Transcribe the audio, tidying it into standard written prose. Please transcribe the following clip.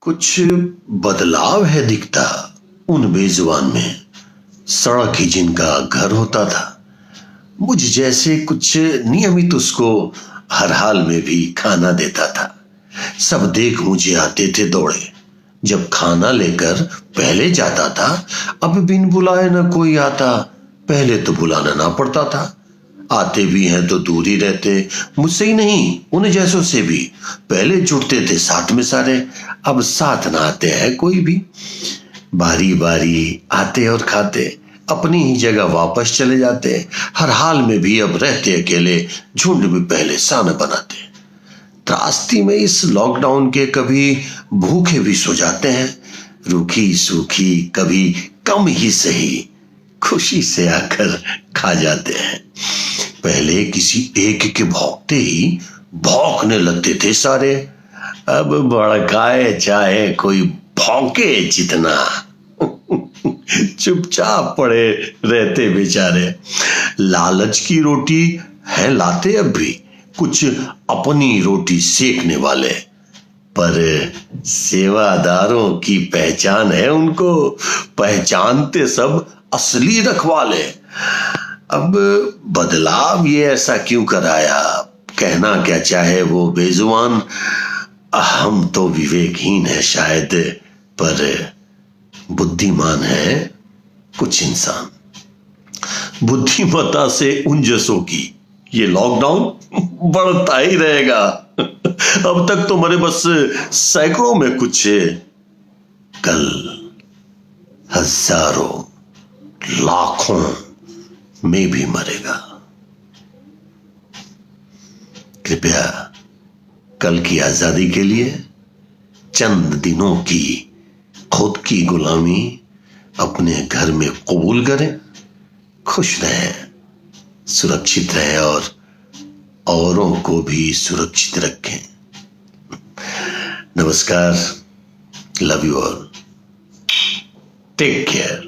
कुछ बदलाव है दिखता उन बेजुबान में। सड़क ही जिनका घर होता था, मुझ जैसे कुछ नियमित उसको हर हाल में भी खाना देता था। सब देख मुझे आते थे दौड़े। जब खाना लेकर पहले जाता था, अब बिन बुलाए न कोई आता। पहले तो बुलाना ना पड़ता था, आते भी हैं तो दूर ही रहते, मुझसे ही नहीं उन जैसों से भी। पहले जुड़ते थे साथ में सारे, अब साथ ना आते हैं कोई भी। बारी बारी आते और खाते, अपनी ही जगह वापस चले जाते। हर हाल में भी अब रहते अकेले, झुंड में पहले सान बनाते। त्रासदी में इस लॉकडाउन के कभी भूखे भी सो जाते हैं, रूखी सूखी कभी कम ही सही खुशी से आकर खा जाते हैं। पहले किसी एक के भौंकते ही भौंकने लगते थे सारे, अब भड़काए चाहे कोई भौंके जितना चुपचाप पड़े रहते बेचारे। लालच की रोटी है लाते अब भी कुछ अपनी रोटी सेकने वाले, पर सेवादारों की पहचान है उनको, पहचानते सब असली रखवाले। अब बदलाव ये ऐसा क्यों कराया, कहना क्या चाहे वो बेजुबान। हम तो विवेकहीन है शायद, पर बुद्धिमान है कुछ इंसान। बुद्धिमत्ता से उन जैसों की ये लॉकडाउन बढ़ता ही रहेगा। अब तक तो मरे बस सैकड़ों में कुछ, कल हजारों लाखों में भी मरेगा। कृपया कल की आजादी के लिए चंद दिनों की खुद की गुलामी अपने घर में कबूल करें। खुश रहें, सुरक्षित रहें और औरों को भी सुरक्षित रखें। नमस्कार, love you all, take care.